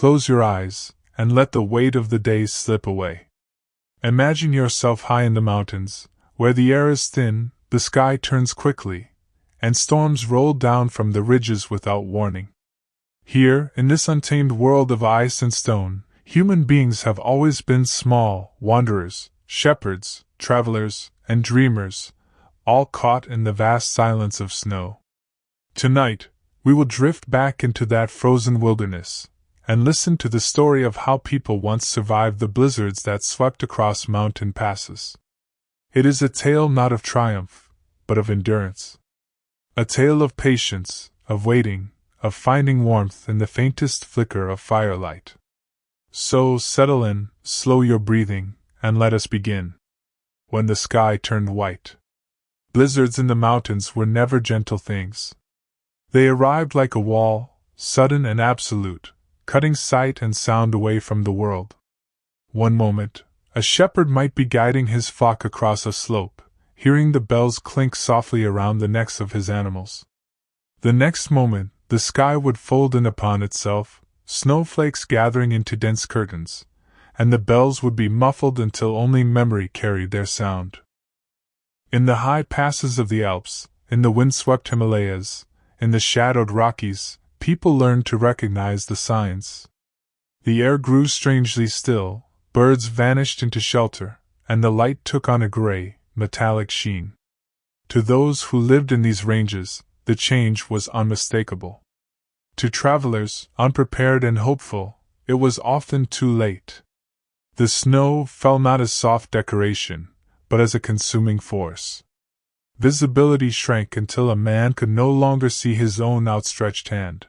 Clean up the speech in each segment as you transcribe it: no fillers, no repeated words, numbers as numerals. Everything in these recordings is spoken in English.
close your eyes, and let the weight of the days slip away. Imagine yourself high in the mountains, where the air is thin, the sky turns quickly, and storms roll down from the ridges without warning. Here, in this untamed world of ice and stone, human beings have always been small wanderers, shepherds, travelers, and dreamers, all caught in the vast silence of snow. Tonight, we will drift back into that frozen wilderness, and listen to the story of how people once survived the blizzards that swept across mountain passes. It is a tale not of triumph, but of endurance. A tale of patience, of waiting, of finding warmth in the faintest flicker of firelight. So settle in, slow your breathing, and let us begin. When the sky turned white. Blizzards in the mountains were never gentle things. They arrived like a wall, sudden and absolute, cutting sight and sound away from the world. One moment, a shepherd might be guiding his flock across a slope, hearing the bells clink softly around the necks of his animals. The next moment, the sky would fold in upon itself, snowflakes gathering into dense curtains, and the bells would be muffled until only memory carried their sound. In the high passes of the Alps, in the windswept Himalayas, in the shadowed Rockies, people learned to recognize the signs. The air grew strangely still, birds vanished into shelter, and the light took on a gray, metallic sheen. To those who lived in these ranges, the change was unmistakable. To travelers, unprepared and hopeful, it was often too late. The snow fell not as soft decoration, but as a consuming force. Visibility shrank until a man could no longer see his own outstretched hand.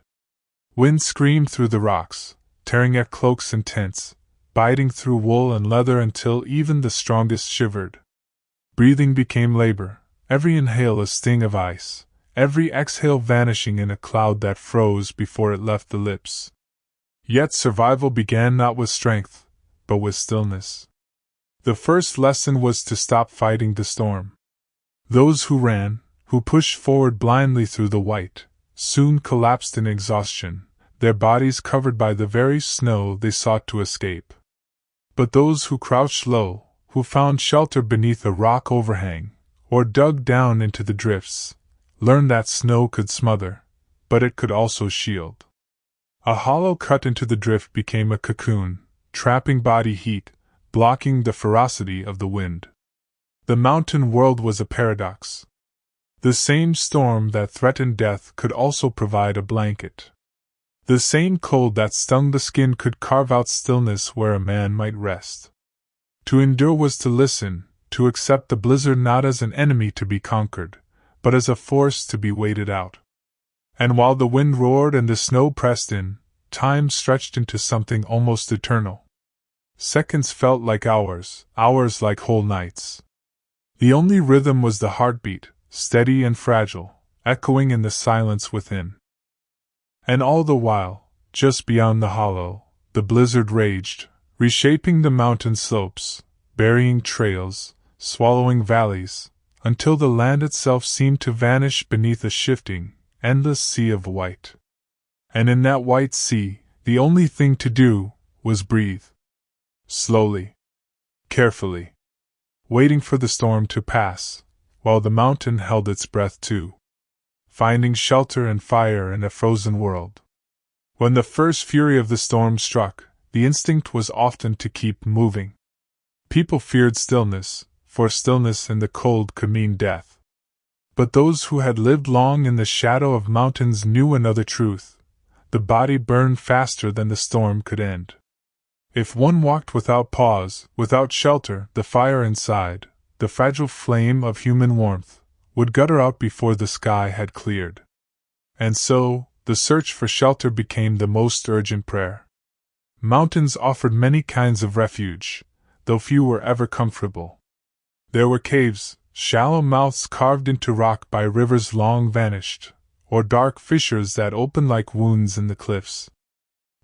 Wind screamed through the rocks, tearing at cloaks and tents, biting through wool and leather until even the strongest shivered. Breathing became labor, every inhale a sting of ice, every exhale vanishing in a cloud that froze before it left the lips. Yet survival began not with strength, but with stillness. The first lesson was to stop fighting the storm. Those who ran, who pushed forward blindly through the white, soon collapsed in exhaustion, their bodies covered by the very snow they sought to escape. But those who crouched low, who found shelter beneath a rock overhang, or dug down into the drifts, learned that snow could smother, but it could also shield. A hollow cut into the drift became a cocoon, trapping body heat, blocking the ferocity of the wind. The mountain world was a paradox. The same storm that threatened death could also provide a blanket. The same cold that stung the skin could carve out stillness where a man might rest. To endure was to listen, to accept the blizzard not as an enemy to be conquered, but as a force to be waited out. And while the wind roared and the snow pressed in, time stretched into something almost eternal. Seconds felt like hours, hours like whole nights. The only rhythm was the heartbeat, steady and fragile, echoing in the silence within. And all the while, just beyond the hollow, the blizzard raged, reshaping the mountain slopes, burying trails, swallowing valleys, until the land itself seemed to vanish beneath a shifting, endless sea of white. And in that white sea, the only thing to do was breathe. Slowly. Carefully. Waiting for the storm to pass, while the mountain held its breath too. Finding shelter and fire in a frozen world. When the first fury of the storm struck, the instinct was often to keep moving. People feared stillness, for stillness in the cold could mean death. But those who had lived long in the shadow of mountains knew another truth: the body burned faster than the storm could end. If one walked without pause, without shelter, the fire inside, the fragile flame of human warmth, would gutter out before the sky had cleared. And so, the search for shelter became the most urgent prayer. Mountains offered many kinds of refuge, though few were ever comfortable. There were caves, shallow mouths carved into rock by rivers long vanished, or dark fissures that opened like wounds in the cliffs.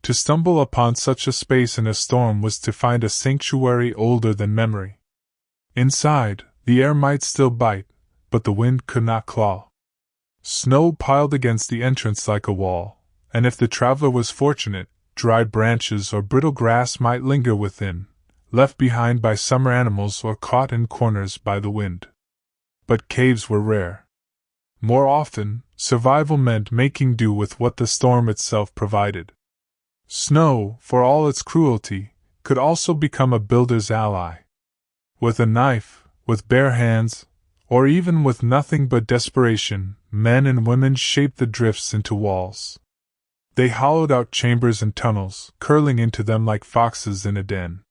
To stumble upon such a space in a storm was to find a sanctuary older than memory. Inside, the air might still bite, but the wind could not claw. Snow piled against the entrance like a wall, and if the traveler was fortunate, dry branches or brittle grass might linger within, left behind by summer animals or caught in corners by the wind. But caves were rare. More often, survival meant making do with what the storm itself provided. Snow, for all its cruelty, could also become a builder's ally. With a knife, with bare hands, or even with nothing but desperation, men and women shaped the drifts into walls. They hollowed out chambers and tunnels, curling into them like foxes in a den.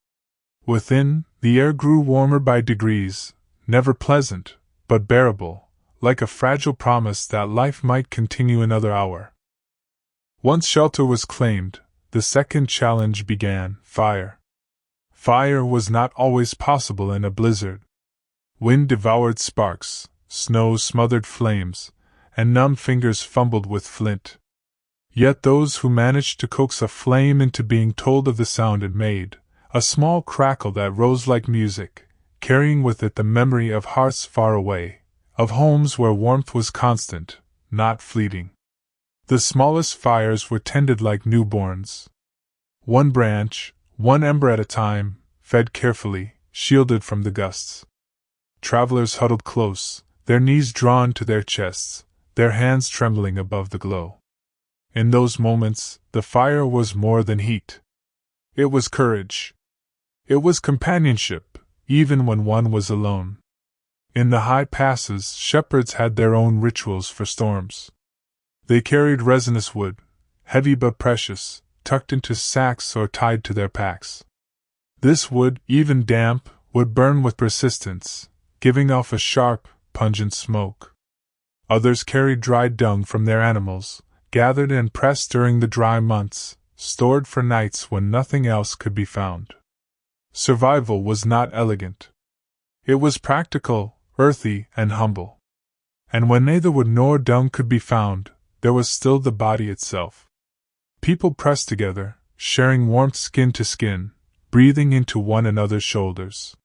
Within, the air grew warmer by degrees, never pleasant, but bearable, like a fragile promise that life might continue another hour. Once shelter was claimed, the second challenge began: fire. Fire was not always possible in a blizzard. Wind devoured sparks, snow smothered flames, and numb fingers fumbled with flint. Yet those who managed to coax a flame into being told of the sound it made, a small crackle that rose like music, carrying with it the memory of hearths far away, of homes where warmth was constant, not fleeting. The smallest fires were tended like newborns. One branch, one ember at a time, fed carefully, shielded from the gusts. Travelers huddled close, their knees drawn to their chests, their hands trembling above the glow. In those moments, the fire was more than heat. It was courage. It was companionship, even when one was alone. In the high passes, shepherds had their own rituals for storms. They carried resinous wood, heavy but precious, tucked into sacks or tied to their packs. This wood, even damp, would burn with persistence, giving off a sharp, pungent smoke. Others carried dried dung from their animals, gathered and pressed during the dry months, stored for nights when nothing else could be found. Survival was not elegant. It was practical, earthy, and humble. And when neither wood nor dung could be found, there was still the body itself. People pressed together, sharing warmth skin to skin, breathing into one another's shoulders.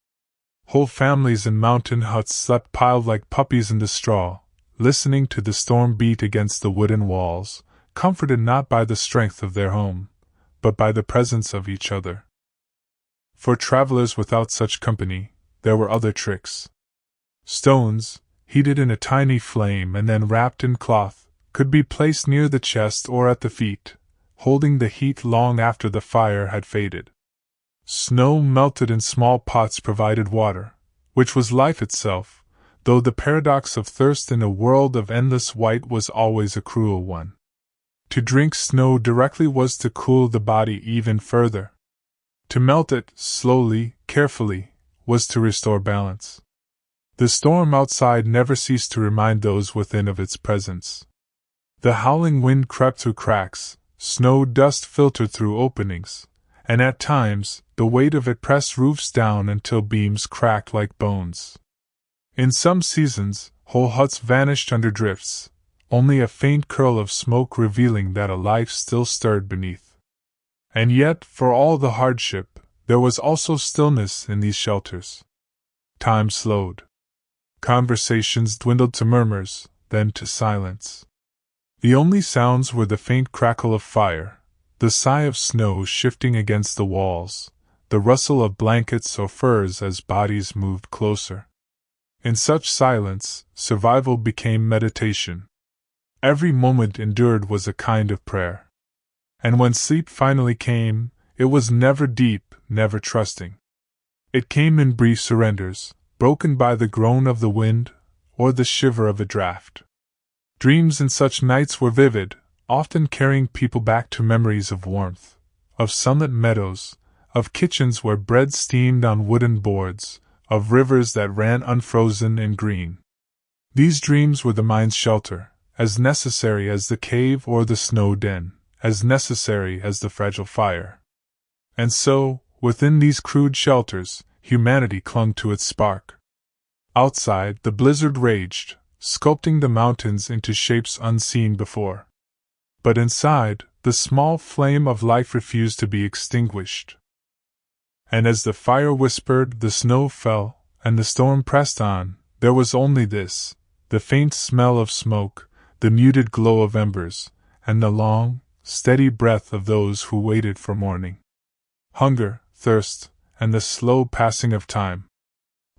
Whole families in mountain huts slept piled like puppies in the straw, listening to the storm beat against the wooden walls, comforted not by the strength of their home, but by the presence of each other. For travelers without such company, there were other tricks. Stones, heated in a tiny flame and then wrapped in cloth, could be placed near the chest or at the feet, holding the heat long after the fire had faded. Snow melted in small pots provided water, which was life itself, though the paradox of thirst in a world of endless white was always a cruel one. To drink snow directly was to cool the body even further. To melt it, slowly, carefully, was to restore balance. The storm outside never ceased to remind those within of its presence. The howling wind crept through cracks, snow dust filtered through openings, and at times, the weight of it pressed roofs down until beams cracked like bones. In some seasons, whole huts vanished under drifts, only a faint curl of smoke revealing that a life still stirred beneath. And yet, for all the hardship, there was also stillness in these shelters. Time slowed. Conversations dwindled to murmurs, then to silence. The only sounds were the faint crackle of fire, the sigh of snow shifting against the walls, the rustle of blankets or furs as bodies moved closer. In such silence, survival became meditation. Every moment endured was a kind of prayer. And when sleep finally came, it was never deep, never trusting. It came in brief surrenders, broken by the groan of the wind or the shiver of a draft. Dreams in such nights were vivid, often carrying people back to memories of warmth, of sunlit meadows, of kitchens where bread steamed on wooden boards, of rivers that ran unfrozen and green. These dreams were the mind's shelter, as necessary as the cave or the snow den, as necessary as the fragile fire. And so, within these crude shelters, humanity clung to its spark. Outside, the blizzard raged, sculpting the mountains into shapes unseen before. But inside, the small flame of life refused to be extinguished. And as the fire whispered, the snow fell, and the storm pressed on, there was only this, the faint smell of smoke, the muted glow of embers, and the long, steady breath of those who waited for morning. Hunger, thirst, and the slow passing of time.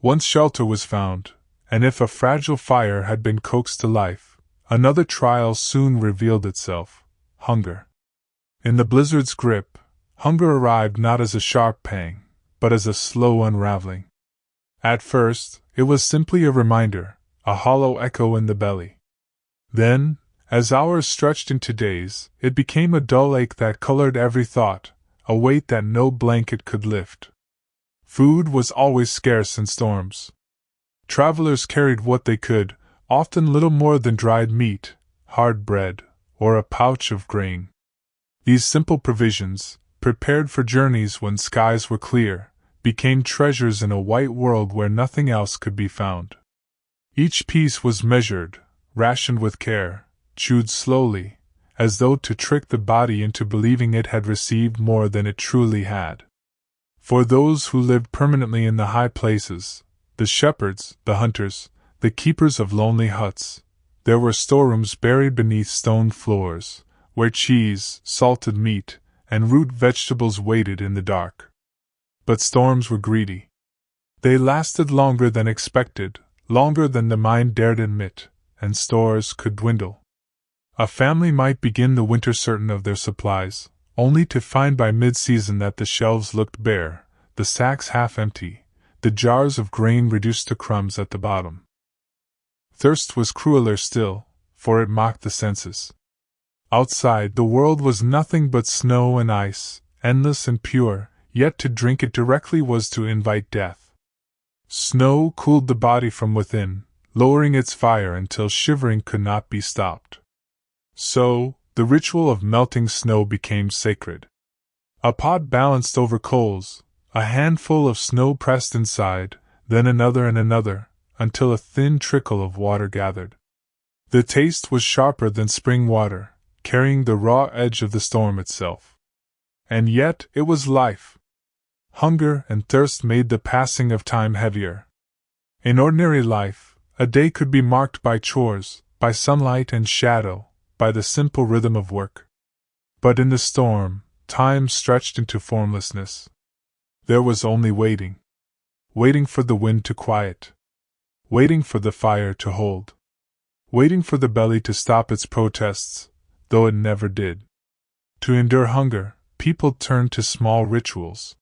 Once shelter was found, and if a fragile fire had been coaxed to life, another trial soon revealed itself: hunger. In the blizzard's grip, hunger arrived not as a sharp pang, but as a slow unraveling. At first, it was simply a reminder, a hollow echo in the belly. Then, as hours stretched into days, it became a dull ache that colored every thought, a weight that no blanket could lift. Food was always scarce in storms. Travelers carried what they could, often little more than dried meat, hard bread, or a pouch of grain. These simple provisions, prepared for journeys when skies were clear, became treasures in a white world where nothing else could be found. Each piece was measured, rationed with care, chewed slowly, as though to trick the body into believing it had received more than it truly had. For those who lived permanently in the high places, the shepherds, the hunters, the keepers of lonely huts, there were storerooms buried beneath stone floors, where cheese, salted meat, and root vegetables waited in the dark. But storms were greedy. They lasted longer than expected, longer than the mind dared admit, and stores could dwindle. A family might begin the winter certain of their supplies, only to find by mid-season that the shelves looked bare, the sacks half empty, the jars of grain reduced to crumbs at the bottom. Thirst was crueler still, for it mocked the senses. Outside, the world was nothing but snow and ice, endless and pure, yet to drink it directly was to invite death. Snow cooled the body from within, lowering its fire until shivering could not be stopped. So, the ritual of melting snow became sacred. A pot balanced over coals, a handful of snow pressed inside, then another and another, until a thin trickle of water gathered. The taste was sharper than spring water, carrying the raw edge of the storm itself. And yet it was life. Hunger and thirst made the passing of time heavier. In ordinary life, a day could be marked by chores, by sunlight and shadow, by the simple rhythm of work. But in the storm, time stretched into formlessness. There was only waiting. Waiting for the wind to quiet. Waiting for the fire to hold. Waiting for the belly to stop its protests, though it never did. To endure hunger, people turned to small rituals.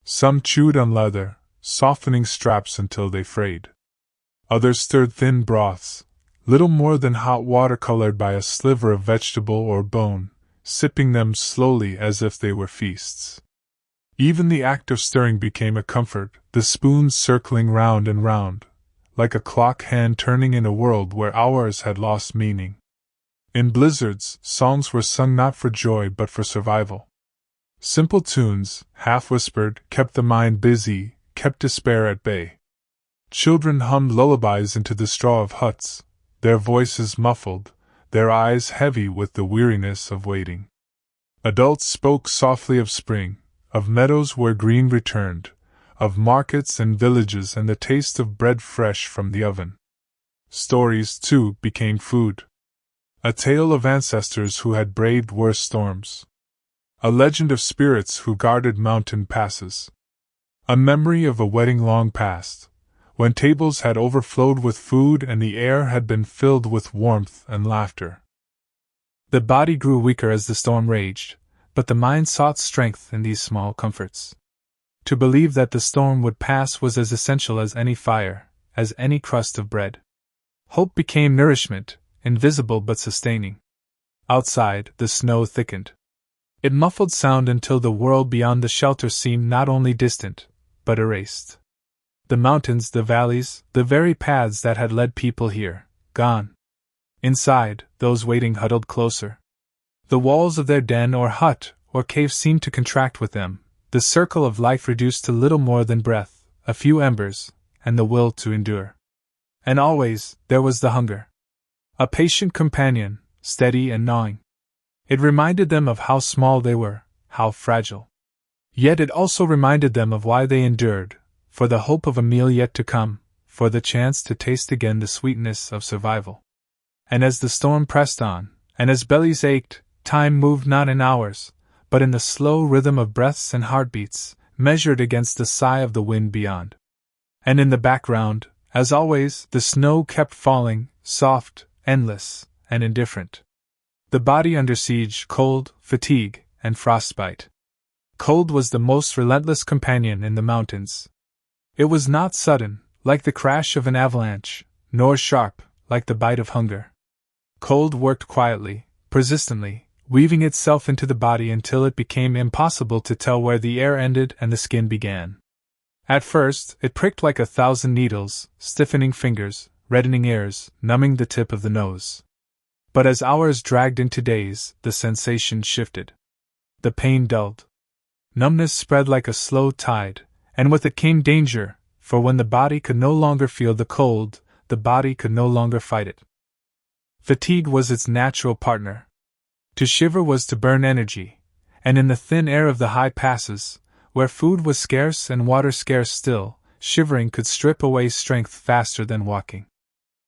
Some chewed on leather, softening straps until they frayed. Others stirred thin broths, little more than hot water colored by a sliver of vegetable or bone, sipping them slowly as if they were feasts. Even the act of stirring became a comfort, the spoons circling round and round, like a clock hand turning in a world where hours had lost meaning. In blizzards, songs were sung not for joy but for survival. Simple tunes, half-whispered, kept the mind busy, kept despair at bay. Children hummed lullabies into the straw of huts, their voices muffled, their eyes heavy with the weariness of waiting. Adults spoke softly of spring, of meadows where green returned, of markets and villages and the taste of bread fresh from the oven. Stories, too, became food. A tale of ancestors who had braved worse storms. A legend of spirits who guarded mountain passes. A memory of a wedding long past, when tables had overflowed with food and the air had been filled with warmth and laughter. The body grew weaker as the storm raged, but the mind sought strength in these small comforts. To believe that the storm would pass was as essential as any fire, as any crust of bread. Hope became nourishment, invisible but sustaining. Outside, the snow thickened. It muffled sound until the world beyond the shelter seemed not only distant, but erased. The mountains, the valleys, the very paths that had led people here, gone. Inside, those waiting huddled closer. The walls of their den or hut or cave seemed to contract with them, the circle of life reduced to little more than breath, a few embers, and the will to endure. And always, there was the hunger. A patient companion, steady and gnawing. It reminded them of how small they were, how fragile. Yet it also reminded them of why they endured, for the hope of a meal yet to come, for the chance to taste again the sweetness of survival. And as the storm pressed on, and as bellies ached, Time moved not in hours, but in the slow rhythm of breaths and heartbeats, measured against the sigh of the wind beyond. And in the background, as always, the snow kept falling, soft, endless, and indifferent. The body under siege, cold, fatigue, and frostbite. Cold was the most relentless companion in the mountains. It was not sudden, like the crash of an avalanche, nor sharp, like the bite of hunger. Cold worked quietly, persistently, weaving itself into the body until it became impossible to tell where the air ended and the skin began. At first, it pricked like 1,000 needles, stiffening fingers, reddening ears, numbing the tip of the nose. But as hours dragged into days, the sensation shifted. The pain dulled. Numbness spread like a slow tide, and with it came danger, for when the body could no longer feel the cold, the body could no longer fight it. Fatigue was its natural partner. To shiver was to burn energy, and in the thin air of the high passes, where food was scarce and water scarce still, shivering could strip away strength faster than walking.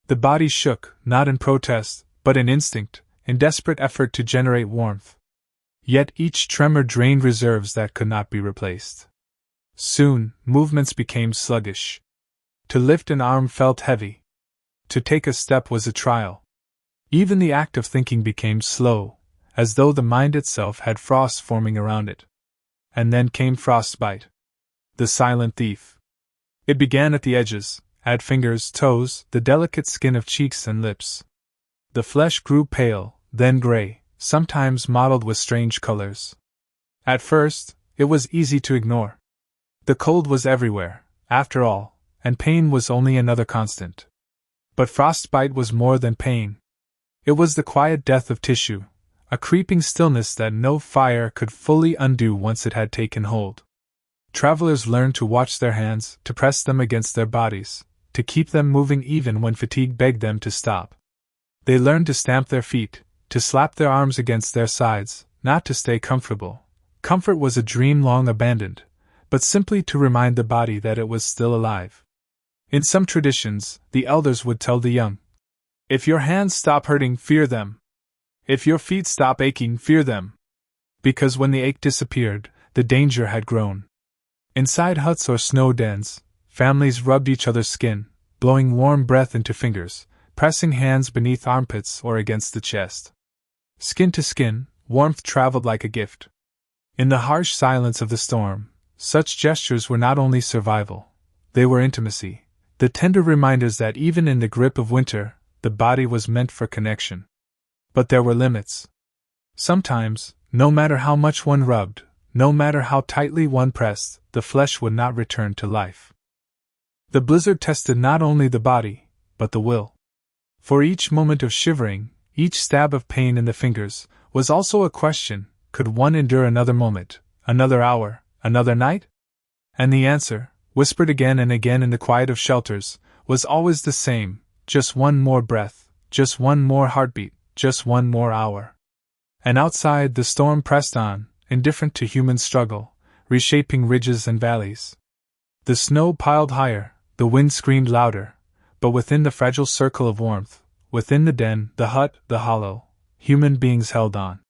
The body shook, not in protest, but in instinct, in desperate effort to generate warmth. Yet each tremor drained reserves that could not be replaced. Soon, movements became sluggish. To lift an arm felt heavy. To take a step was a trial. Even the act of thinking became slow, as though the mind itself had frost forming around it. And then came frostbite. The silent thief. It began at the edges, at fingers, toes, the delicate skin of cheeks and lips. The flesh grew pale, then gray, sometimes mottled with strange colors. At first, it was easy to ignore. The cold was everywhere, after all, and pain was only another constant. But frostbite was more than pain. It was the quiet death of tissue, a creeping stillness that no fire could fully undo once it had taken hold. Travelers learned to watch their hands, to press them against their bodies, to keep them moving even when fatigue begged them to stop. They learned to stamp their feet, to slap their arms against their sides, not to stay comfortable. Comfort was a dream long abandoned, but simply to remind the body that it was still alive. In some traditions, the elders would tell the young, "If your hands stop hurting, fear them. If your feet stop aching, fear them." Because when the ache disappeared, the danger had grown. Inside huts or snow dens, families rubbed each other's skin, blowing warm breath into fingers, pressing hands beneath armpits or against the chest. Skin to skin, warmth traveled like a gift. In the harsh silence of the storm, such gestures were not only survival, they were intimacy, the tender reminders that even in the grip of winter, the body was meant for connection. But there were limits. Sometimes, no matter how much one rubbed, no matter how tightly one pressed, the flesh would not return to life. The blizzard tested not only the body, but the will. For each moment of shivering, each stab of pain in the fingers, was also a question: could one endure another moment, another hour, another night? And the answer, whispered again and again in the quiet of shelters, was always the same: just one more breath, just one more heartbeat, just one more hour. And outside, the storm pressed on, indifferent to human struggle, reshaping ridges and valleys. The snow piled higher, the wind screamed louder, but within the fragile circle of warmth, within the den, the hut, the hollow, human beings held on.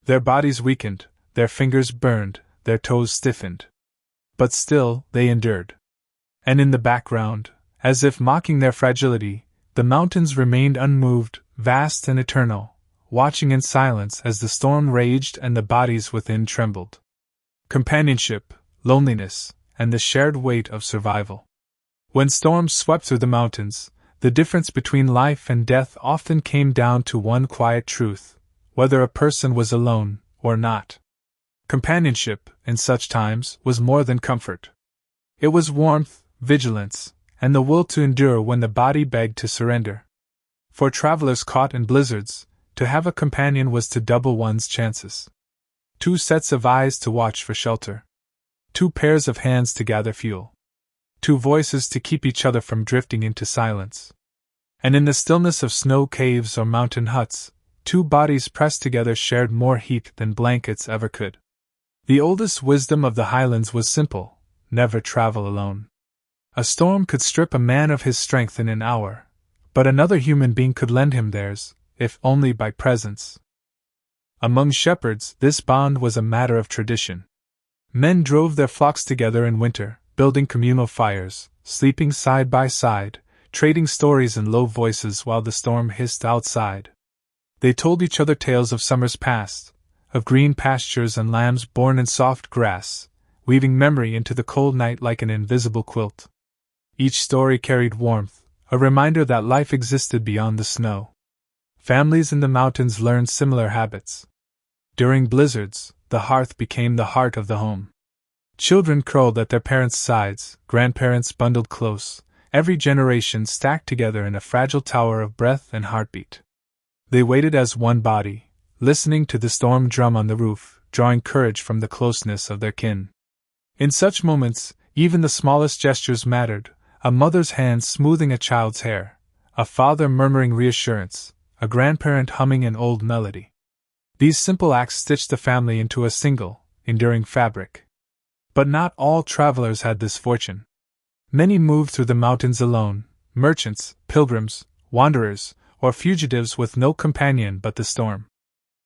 Their bodies weakened, their fingers burned, their toes stiffened. But still, they endured. And in the background, as if mocking their fragility, the mountains remained unmoved, vast and eternal, watching in silence as the storm raged and the bodies within trembled. Companionship, loneliness, and the shared weight of survival. When storms swept through the mountains, the difference between life and death often came down to one quiet truth: whether a person was alone or not. Companionship, in such times, was more than comfort. It was warmth, vigilance, and the will to endure when the body begged to surrender. For travelers caught in blizzards, to have a companion was to double one's chances. 2 sets of eyes to watch for shelter. 2 pairs of hands to gather fuel. 2 voices to keep each other from drifting into silence. And in the stillness of snow caves or mountain huts, 2 bodies pressed together shared more heat than blankets ever could. The oldest wisdom of the highlands was simple: never travel alone. A storm could strip a man of his strength in an hour, but another human being could lend him theirs, if only by presence. Among shepherds, this bond was a matter of tradition. Men drove their flocks together in winter, building communal fires, sleeping side by side, trading stories in low voices while the storm hissed outside. They told each other tales of summers past, of green pastures and lambs born in soft grass, weaving memory into the cold night like an invisible quilt. Each story carried warmth, a reminder that life existed beyond the snow. Families in the mountains learned similar habits. During blizzards, the hearth became the heart of the home. Children curled at their parents' sides, grandparents bundled close, every generation stacked together in a fragile tower of breath and heartbeat. They waited as one body, listening to the storm drum on the roof, drawing courage from the closeness of their kin. In such moments, even the smallest gestures mattered, a mother's hand smoothing a child's hair, a father murmuring reassurance, a grandparent humming an old melody. These simple acts stitched the family into a single, enduring fabric. But not all travelers had this fortune. Many moved through the mountains alone, merchants, pilgrims, wanderers, or fugitives with no companion but the storm.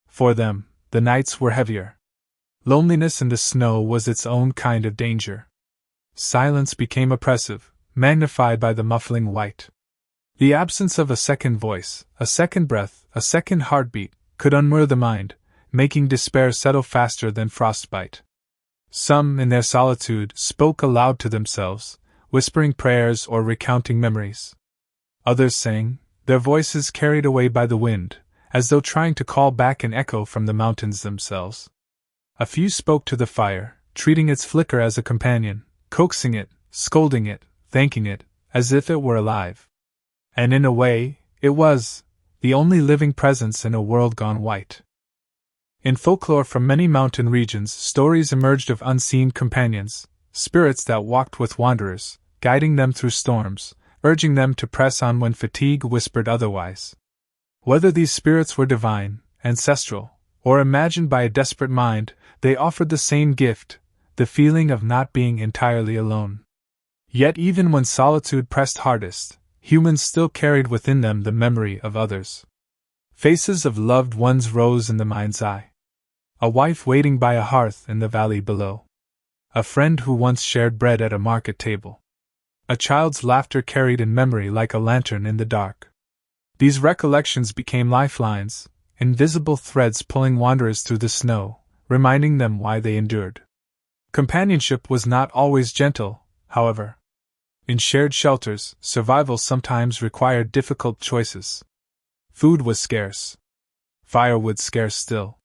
For them, the nights were heavier. Loneliness in the snow was its own kind of danger. Silence became oppressive, magnified by the muffling white. The absence of a second voice, a second breath, a second heartbeat, could unmoor the mind, making despair settle faster than frostbite. Some, in their solitude, spoke aloud to themselves, whispering prayers or recounting memories. Others sang, their voices carried away by the wind, as though trying to call back an echo from the mountains themselves. A few spoke to the fire, treating its flicker as a companion, coaxing it, scolding it, thanking it, as if it were alive. And in a way, it was the only living presence in a world gone white. In folklore from many mountain regions, stories emerged of unseen companions, spirits that walked with wanderers, guiding them through storms, urging them to press on when fatigue whispered otherwise. Whether these spirits were divine, ancestral, or imagined by a desperate mind, they offered the same gift, the feeling of not being entirely alone. Yet even when solitude pressed hardest, humans still carried within them the memory of others. Faces of loved ones rose in the mind's eye. A wife waiting by a hearth in the valley below. A friend who once shared bread at a market table. A child's laughter carried in memory like a lantern in the dark. These recollections became lifelines, invisible threads pulling wanderers through the snow, reminding them why they endured. Companionship was not always gentle, however. In shared shelters, survival sometimes required difficult choices. Food was scarce. Firewood scarce still.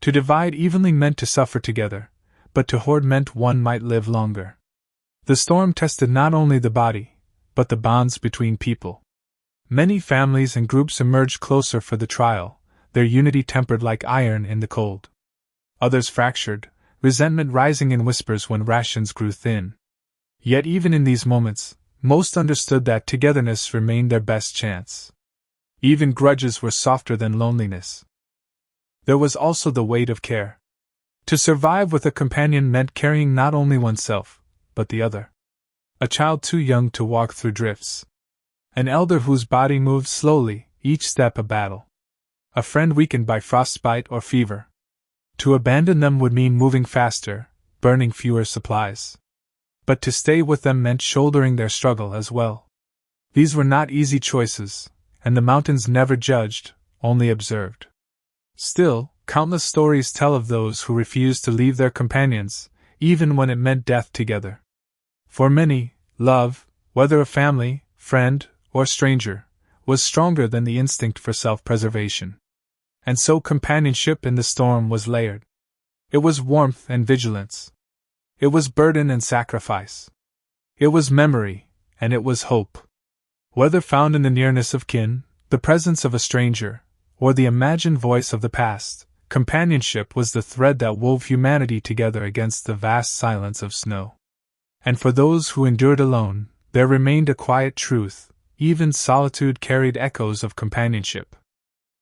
To divide evenly meant to suffer together, but to hoard meant one might live longer. The storm tested not only the body, but the bonds between people. Many families and groups emerged closer for the trial, their unity tempered like iron in the cold. Others fractured, resentment rising in whispers when rations grew thin. Yet even in these moments, most understood that togetherness remained their best chance. Even grudges were softer than loneliness. There was also the weight of care. To survive with a companion meant carrying not only oneself, but the other. A child too young to walk through drifts. An elder whose body moved slowly, each step a battle. A friend weakened by frostbite or fever. To abandon them would mean moving faster, burning fewer supplies. But to stay with them meant shouldering their struggle as well. These were not easy choices, and the mountains never judged, only observed. Still, countless stories tell of those who refused to leave their companions, even when it meant death together. For many, love, whether a family, friend, or stranger, was stronger than the instinct for self-preservation. And so companionship in the storm was layered. It was warmth and vigilance. It was burden and sacrifice. It was memory, and it was hope. Whether found in the nearness of kin, the presence of a stranger, or the imagined voice of the past, companionship was the thread that wove humanity together against the vast silence of snow. And for those who endured alone, there remained a quiet truth: even solitude carried echoes of companionship.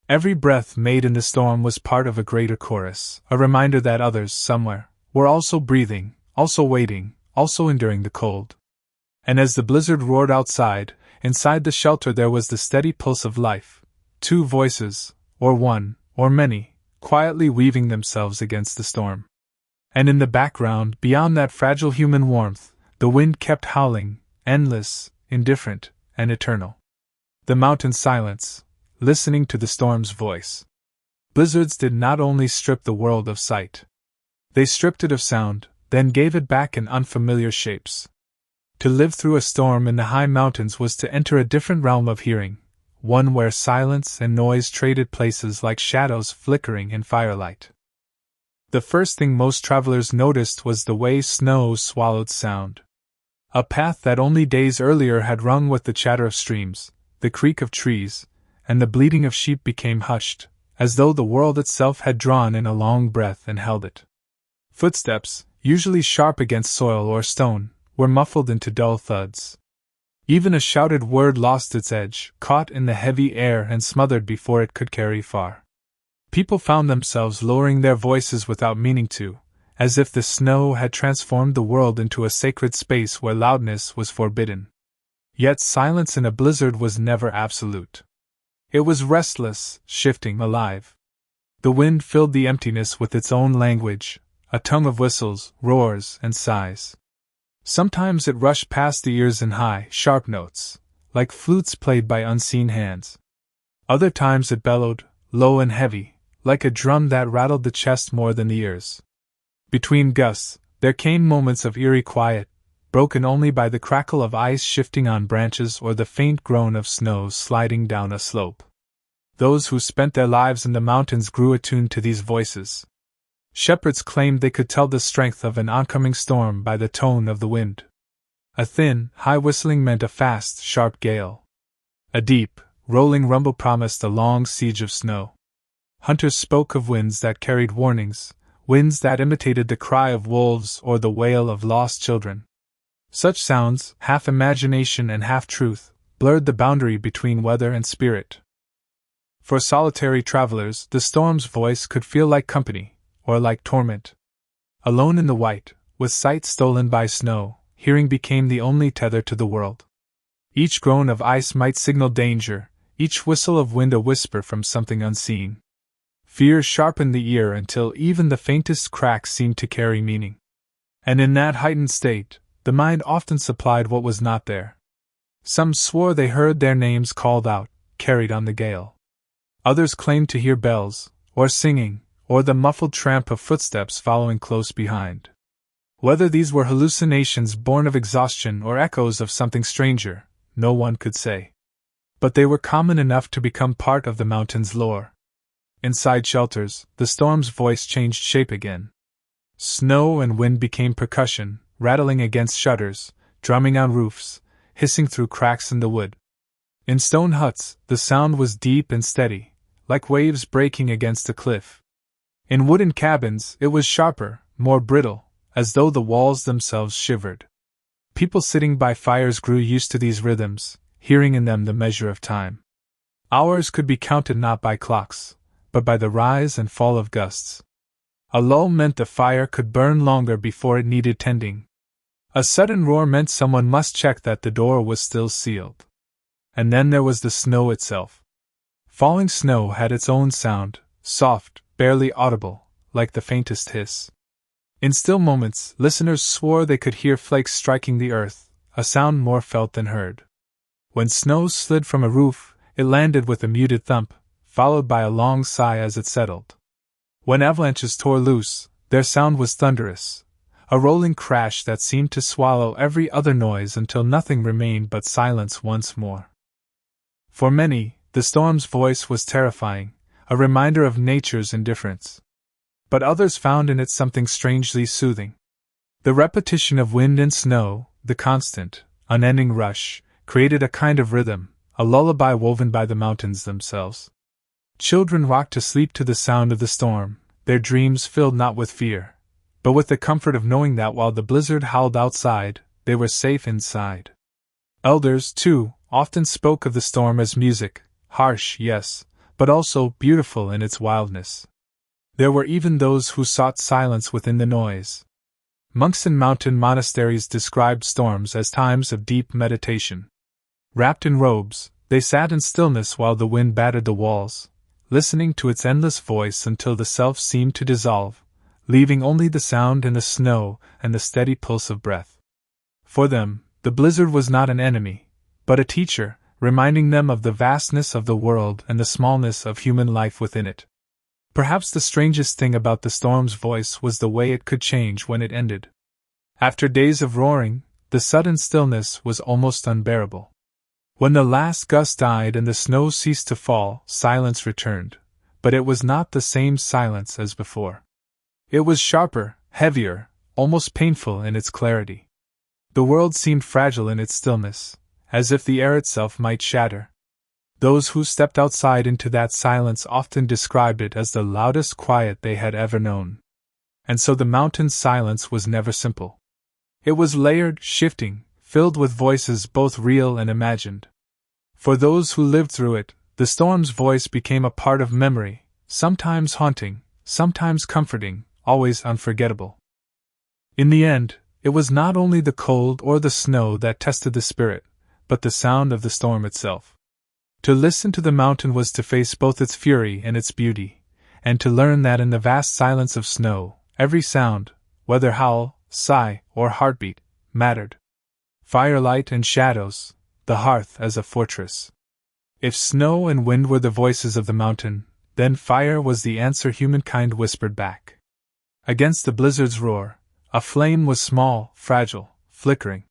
Every breath made in the storm was part of a greater chorus, a reminder that others, somewhere, were also breathing, also waiting, also enduring the cold. And as the blizzard roared outside, inside the shelter there was the steady pulse of life. Two voices, or one, or many, quietly weaving themselves against the storm. And in the background, beyond that fragile human warmth, the wind kept howling, endless, indifferent, and eternal. The mountain silence, listening to the storm's voice. Blizzards did not only strip the world of sight. They stripped it of sound, then gave it back in unfamiliar shapes. To live through a storm in the high mountains was to enter a different realm of hearing, one where silence and noise traded places like shadows flickering in firelight. The first thing most travelers noticed was the way snow swallowed sound. A path that only days earlier had rung with the chatter of streams, the creak of trees, and the bleating of sheep became hushed, as though the world itself had drawn in a long breath and held it. Footsteps, usually sharp against soil or stone, were muffled into dull thuds. Even a shouted word lost its edge, caught in the heavy air and smothered before it could carry far. People found themselves lowering their voices without meaning to, as if the snow had transformed the world into a sacred space where loudness was forbidden. Yet silence in a blizzard was never absolute. It was restless, shifting, alive. The wind filled the emptiness with its own language, a tongue of whistles, roars, and sighs. Sometimes it rushed past the ears in high, sharp notes, like flutes played by unseen hands. Other times it bellowed, low and heavy, like a drum that rattled the chest more than the ears. Between gusts, there came moments of eerie quiet, broken only by the crackle of ice shifting on branches or the faint groan of snow sliding down a slope. Those who spent their lives in the mountains grew attuned to these voices. Shepherds claimed they could tell the strength of an oncoming storm by the tone of the wind. A thin, high whistling meant a fast, sharp gale. A deep, rolling rumble promised a long siege of snow. Hunters spoke of winds that carried warnings, winds that imitated the cry of wolves or the wail of lost children. Such sounds, half imagination and half truth, blurred the boundary between weather and spirit. For solitary travelers, the storm's voice could feel like company, or like torment. Alone in the white, with sight stolen by snow, hearing became the only tether to the world. Each groan of ice might signal danger, each whistle of wind a whisper from something unseen. Fear sharpened the ear until even the faintest crack seemed to carry meaning. And in that heightened state, the mind often supplied what was not there. Some swore they heard their names called out, carried on the gale. Others claimed to hear bells, or singing, or the muffled tramp of footsteps following close behind. Whether these were hallucinations born of exhaustion or echoes of something stranger, no one could say. But they were common enough to become part of the mountain's lore. Inside shelters, the storm's voice changed shape again. Snow and wind became percussion, rattling against shutters, drumming on roofs, hissing through cracks in the wood. In stone huts, the sound was deep and steady, like waves breaking against a cliff. In wooden cabins, it was sharper, more brittle, as though the walls themselves shivered. People sitting by fires grew used to these rhythms, hearing in them the measure of time. Hours could be counted not by clocks, but by the rise and fall of gusts. A lull meant the fire could burn longer before it needed tending. A sudden roar meant someone must check that the door was still sealed. And then there was the snow itself. Falling snow had its own sound, soft, barely audible, like the faintest hiss. In still moments, listeners swore they could hear flakes striking the earth, a sound more felt than heard. When snow slid from a roof, it landed with a muted thump, followed by a long sigh as it settled. When avalanches tore loose, their sound was thunderous, a rolling crash that seemed to swallow every other noise until nothing remained but silence once more. For many, the storm's voice was terrifying, a reminder of nature's indifference. But others found in it something strangely soothing. The repetition of wind and snow, the constant, unending rush, created a kind of rhythm, a lullaby woven by the mountains themselves. Children rocked to sleep to the sound of the storm, their dreams filled not with fear, but with the comfort of knowing that while the blizzard howled outside, they were safe inside. Elders, too, often spoke of the storm as music, harsh, yes, but also beautiful in its wildness. There were even those who sought silence within the noise. Monks in mountain monasteries described storms as times of deep meditation. Wrapped in robes, they sat in stillness while the wind battered the walls, listening to its endless voice until the self seemed to dissolve, leaving only the sound in the snow and the steady pulse of breath. For them, the blizzard was not an enemy, but a teacher, reminding them of the vastness of the world and the smallness of human life within it. Perhaps the strangest thing about the storm's voice was the way it could change when it ended. After days of roaring, the sudden stillness was almost unbearable. When the last gust died and the snow ceased to fall, silence returned, but it was not the same silence as before. It was sharper, heavier, almost painful in its clarity. The world seemed fragile in its stillness, as if the air itself might shatter. Those who stepped outside into that silence often described it as the loudest quiet they had ever known. And so the mountain's silence was never simple. It was layered, shifting, filled with voices both real and imagined. For those who lived through it, the storm's voice became a part of memory, sometimes haunting, sometimes comforting, always unforgettable. In the end, it was not only the cold or the snow that tested the spirit, but the sound of the storm itself. To listen to the mountain was to face both its fury and its beauty, and to learn that in the vast silence of snow, every sound, whether howl, sigh, or heartbeat, mattered. Firelight and shadows, the hearth as a fortress. If snow and wind were the voices of the mountain, then fire was the answer humankind whispered back. Against the blizzard's roar, a flame was small, fragile, flickering.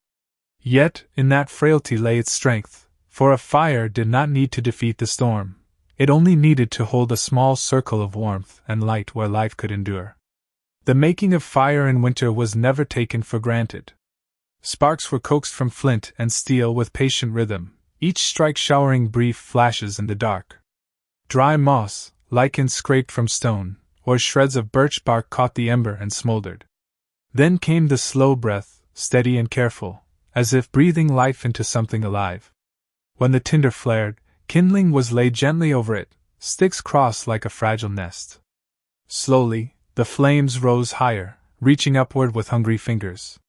Yet, in that frailty lay its strength, for a fire did not need to defeat the storm. It only needed to hold a small circle of warmth and light where life could endure. The making of fire in winter was never taken for granted. Sparks were coaxed from flint and steel with patient rhythm, each strike showering brief flashes in the dark. Dry moss, lichen scraped from stone, or shreds of birch bark caught the ember and smoldered. Then came the slow breath, steady and careful, as if breathing life into something alive. When the tinder flared, kindling was laid gently over it, sticks crossed like a fragile nest. Slowly, the flames rose higher, reaching upward with hungry fingers.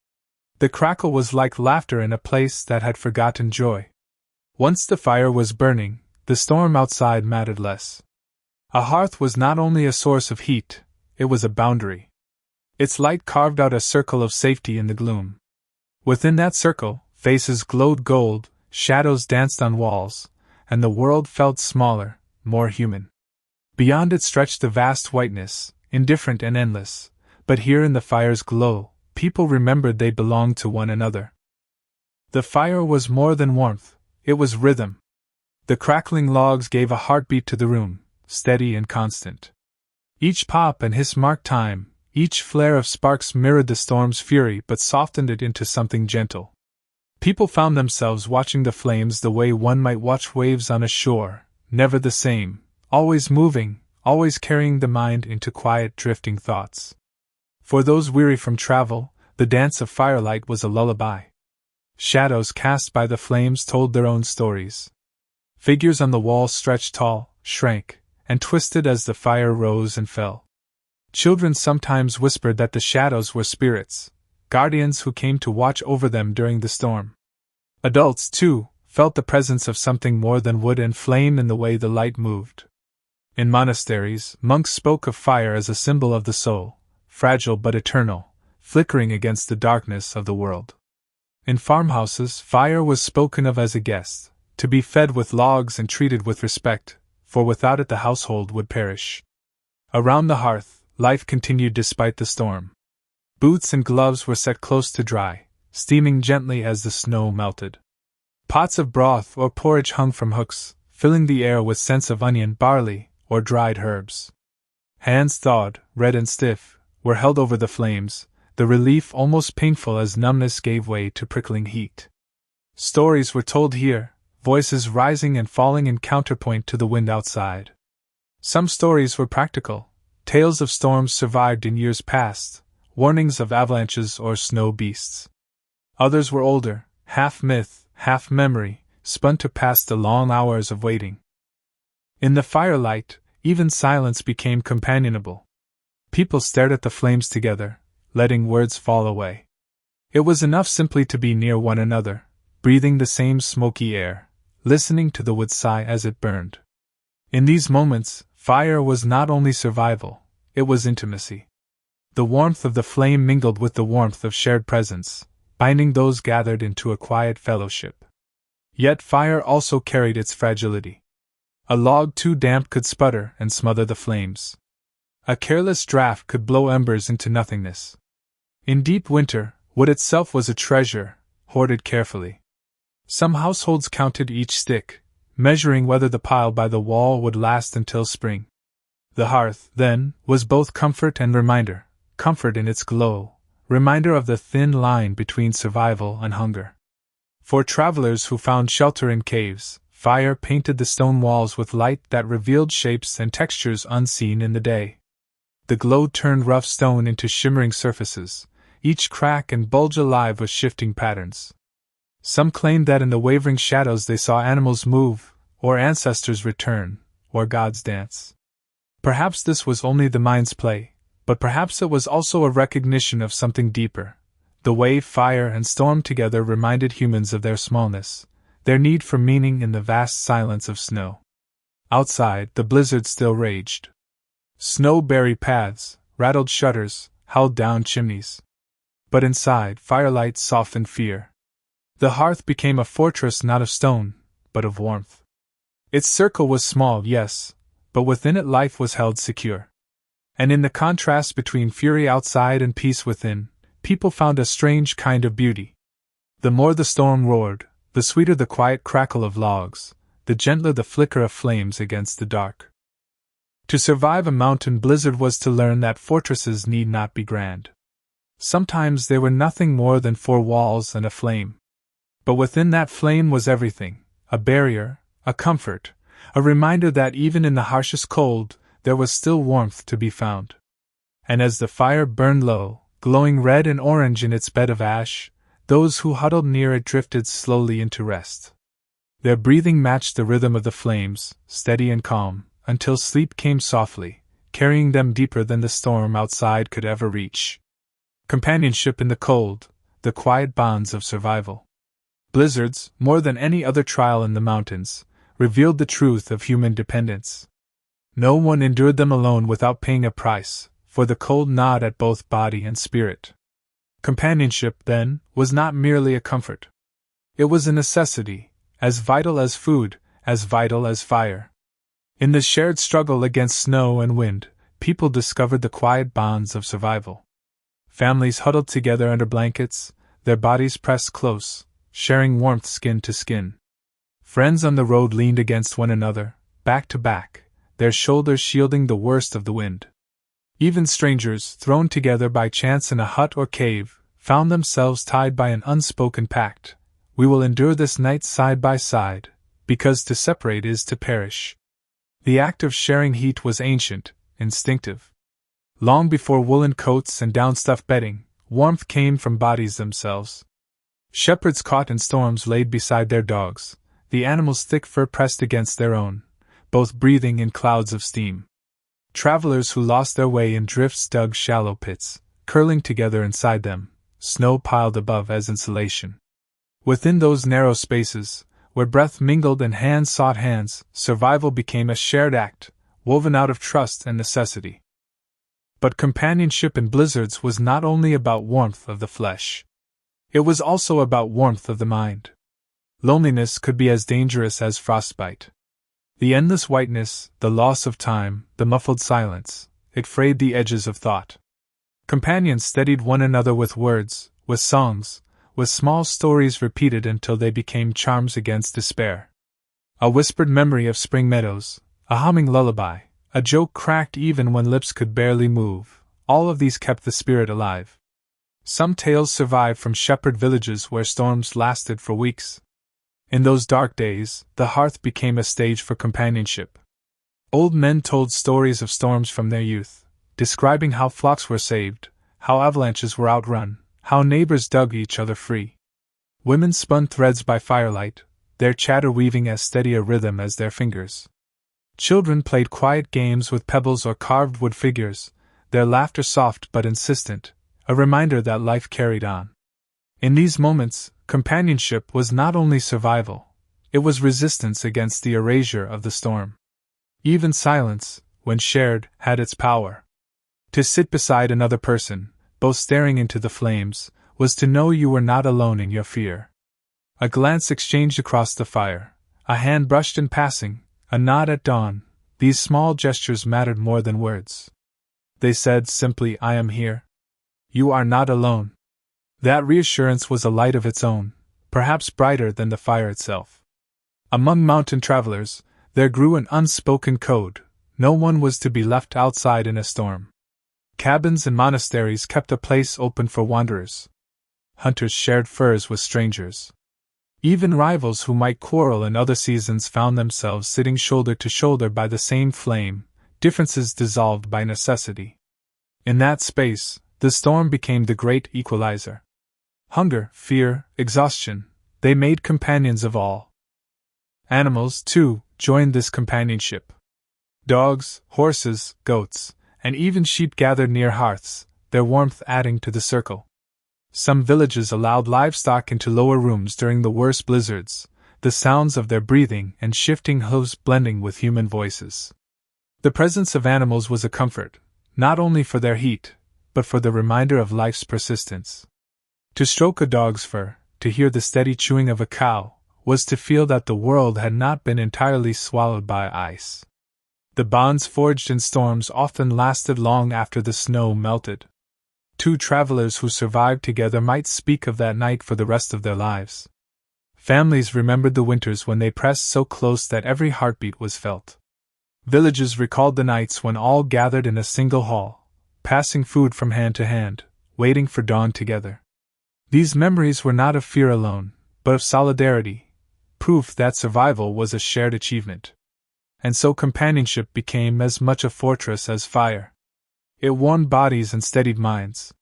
The crackle was like laughter in a place that had forgotten joy. Once the fire was burning, the storm outside mattered less. A hearth was not only a source of heat, it was a boundary. Its light carved out a circle of safety in the gloom. Within that circle, faces glowed gold, shadows danced on walls, and the world felt smaller, more human. Beyond it stretched the vast whiteness, indifferent and endless, but here in the fire's glow, people remembered they belonged to one another. The fire was more than warmth, it was rhythm. The crackling logs gave a heartbeat to the room, steady and constant. Each pop and hiss marked time, each flare of sparks mirrored the storm's fury but softened it into something gentle. People found themselves watching the flames the way one might watch waves on a shore, never the same, always moving, always carrying the mind into quiet, drifting thoughts. For those weary from travel, the dance of firelight was a lullaby. Shadows cast by the flames told their own stories. Figures on the wall stretched tall, shrank, and twisted as the fire rose and fell. Children sometimes whispered that the shadows were spirits, guardians who came to watch over them during the storm. Adults, too, felt the presence of something more than wood and flame in the way the light moved. In monasteries, monks spoke of fire as a symbol of the soul, fragile but eternal, flickering against the darkness of the world. In farmhouses, fire was spoken of as a guest, to be fed with logs and treated with respect, for without it the household would perish. Around the hearth, life continued despite the storm. Boots and gloves were set close to dry, steaming gently as the snow melted. Pots of broth or porridge hung from hooks, filling the air with scents of onion, barley, or dried herbs. Hands thawed, red and stiff, were held over the flames, the relief almost painful as numbness gave way to prickling heat. Stories were told here, voices rising and falling in counterpoint to the wind outside. Some stories were practical, tales of storms survived in years past, warnings of avalanches or snow beasts. Others were older, half myth, half memory, spun to pass the long hours of waiting. In the firelight, even silence became companionable. People stared at the flames together, letting words fall away. It was enough simply to be near one another, breathing the same smoky air, listening to the wood sigh as it burned. In these moments, Fire was not only survival, it was intimacy. The warmth of the flame mingled with the warmth of shared presence, binding those gathered into a quiet fellowship. Yet fire also carried its fragility. A log too damp could sputter and smother the flames. A careless draught could blow embers into nothingness. In deep winter, wood itself was a treasure, hoarded carefully. Some households counted each stick, measuring whether the pile by the wall would last until spring. The hearth, then, was both comfort and reminder, comfort in its glow, reminder of the thin line between survival and hunger. For travelers who found shelter in caves, fire painted the stone walls with light that revealed shapes and textures unseen in the day. The glow turned rough stone into shimmering surfaces, each crack and bulge alive with shifting patterns. Some claimed that in the wavering shadows they saw animals move, or ancestors return, or gods dance. Perhaps this was only the mind's play, but perhaps it was also a recognition of something deeper. The way fire and storm together reminded humans of their smallness, their need for meaning in the vast silence of snow. Outside, the blizzard still raged. Snow buried paths, rattled shutters, howled down chimneys. But inside, firelight softened fear. The hearth became a fortress not of stone, but of warmth. Its circle was small, yes, but within it life was held secure. And in the contrast between fury outside and peace within, people found a strange kind of beauty. The more the storm roared, the sweeter the quiet crackle of logs, the gentler the flicker of flames against the dark. To survive a mountain blizzard was to learn that fortresses need not be grand. Sometimes they were nothing more than four walls and a flame. But within that flame was everything, a barrier, a comfort, a reminder that even in the harshest cold, there was still warmth to be found. And as the fire burned low, glowing red and orange in its bed of ash, those who huddled near it drifted slowly into rest. Their breathing matched the rhythm of the flames, steady and calm, until sleep came softly, carrying them deeper than the storm outside could ever reach. Companionship in the cold, the quiet bonds of survival. Blizzards, more than any other trial in the mountains, revealed the truth of human dependence. No one endured them alone without paying a price, for the cold gnawed at both body and spirit. Companionship, then, was not merely a comfort. It was a necessity, as vital as food, as vital as fire. In the shared struggle against snow and wind, people discovered the quiet bonds of survival. Families huddled together under blankets, their bodies pressed close, sharing warmth skin to skin. Friends on the road leaned against one another, back to back, their shoulders shielding the worst of the wind. Even strangers, thrown together by chance in a hut or cave, found themselves tied by an unspoken pact. We will endure this night side by side, because to separate is to perish. The act of sharing heat was ancient, instinctive. Long before woolen coats and down-stuffed bedding, warmth came from bodies themselves. Shepherds caught in storms laid beside their dogs, the animals' thick fur pressed against their own, both breathing in clouds of steam. Travelers who lost their way in drifts dug shallow pits, curling together inside them, snow piled above as insulation. Within those narrow spaces, where breath mingled and hands sought hands, survival became a shared act, woven out of trust and necessity. But companionship in blizzards was not only about warmth of the flesh. It was also about warmth of the mind. Loneliness could be as dangerous as frostbite. The endless whiteness, the loss of time, the muffled silence, it frayed the edges of thought. Companions steadied one another with words, with songs, with small stories repeated until they became charms against despair. A whispered memory of spring meadows, a humming lullaby, a joke cracked even when lips could barely move, all of these kept the spirit alive. Some tales survived from shepherd villages where storms lasted for weeks. In those dark days, the hearth became a stage for companionship. Old men told stories of storms from their youth, describing how flocks were saved, how avalanches were outrun, how neighbors dug each other free. Women spun threads by firelight, their chatter weaving as steady a rhythm as their fingers. Children played quiet games with pebbles or carved wood figures, their laughter soft but insistent, a reminder that life carried on. In these moments, companionship was not only survival, it was resistance against the erasure of the storm. Even silence, when shared, had its power. To sit beside another person, both staring into the flames, was to know you were not alone in your fear. A glance exchanged across the fire, a hand brushed in passing, a nod at dawn, these small gestures mattered more than words. They said simply, "I am here. You are not alone." That reassurance was a light of its own, perhaps brighter than the fire itself. Among mountain travelers, there grew an unspoken code: no one was to be left outside in a storm. Cabins and monasteries kept a place open for wanderers. Hunters shared furs with strangers. Even rivals who might quarrel in other seasons found themselves sitting shoulder to shoulder by the same flame, differences dissolved by necessity. In that space, the storm became the great equalizer. Hunger, fear, exhaustion, they made companions of all. Animals, too, joined this companionship. Dogs, horses, goats, and even sheep gathered near hearths, their warmth adding to the circle. Some villages allowed livestock into lower rooms during the worst blizzards, the sounds of their breathing and shifting hooves blending with human voices. The presence of animals was a comfort, not only for their heat, but for the reminder of life's persistence. To stroke a dog's fur, to hear the steady chewing of a cow, was to feel that the world had not been entirely swallowed by ice. The bonds forged in storms often lasted long after the snow melted. Two travelers who survived together might speak of that night for the rest of their lives. Families remembered the winters when they pressed so close that every heartbeat was felt. Villages recalled the nights when all gathered in a single hall, passing food from hand to hand, waiting for dawn together. These memories were not of fear alone, but of solidarity, proof that survival was a shared achievement. And so companionship became as much a fortress as fire. It warmed bodies and steadied minds.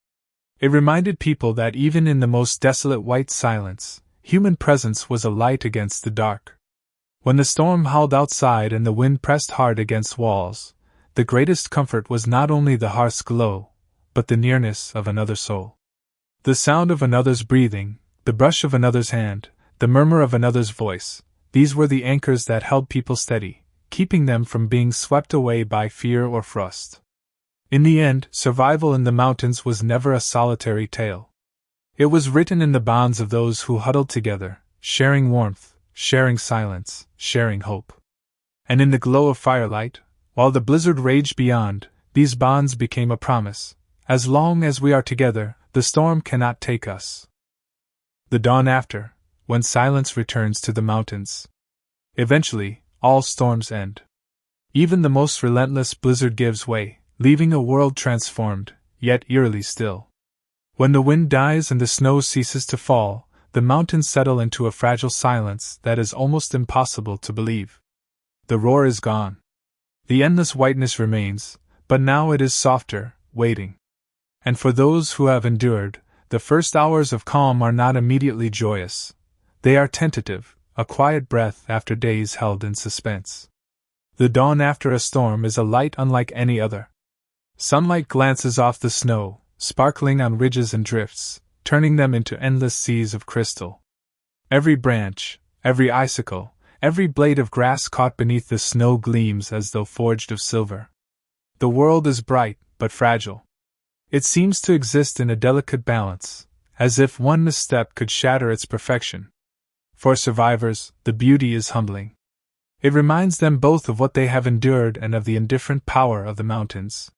It reminded people that even in the most desolate white silence, human presence was a light against the dark. When the storm howled outside and the wind pressed hard against walls, the greatest comfort was not only the hearth's glow, but the nearness of another soul. The sound of another's breathing, the brush of another's hand, the murmur of another's voice, these were the anchors that held people steady, keeping them from being swept away by fear or frost. In the end, survival in the mountains was never a solitary tale. It was written in the bonds of those who huddled together, sharing warmth, sharing silence, sharing hope. And in the glow of firelight, while the blizzard raged beyond, these bonds became a promise: as long as we are together, the storm cannot take us. The dawn after, when silence returns to the mountains. Eventually, all storms end. Even the most relentless blizzard gives way, leaving a world transformed, yet eerily still. When the wind dies and the snow ceases to fall, the mountains settle into a fragile silence that is almost impossible to believe. The roar is gone. The endless whiteness remains, but now it is softer, waiting. And for those who have endured, the first hours of calm are not immediately joyous. They are tentative, a quiet breath after days held in suspense. The dawn after a storm is a light unlike any other. Sunlight glances off the snow, sparkling on ridges and drifts, turning them into endless seas of crystal. Every branch, every icicle, every blade of grass caught beneath the snow gleams as though forged of silver. The world is bright, but fragile. It seems to exist in a delicate balance, as if one misstep could shatter its perfection. For survivors, the beauty is humbling. It reminds them both of what they have endured and of the indifferent power of the mountains.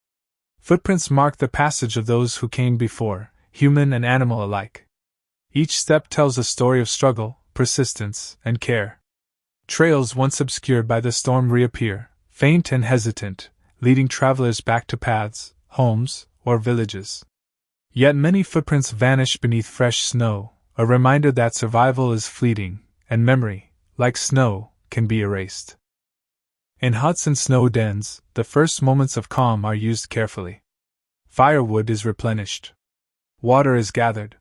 Footprints mark the passage of those who came before, human and animal alike. Each step tells a story of struggle, persistence, and care. Trails once obscured by the storm reappear, faint and hesitant, leading travelers back to paths, homes, or villages. Yet many footprints vanish beneath fresh snow, a reminder that survival is fleeting, and memory, like snow, can be erased. In huts and snow dens, the first moments of calm are used carefully. Firewood is replenished. Water is gathered.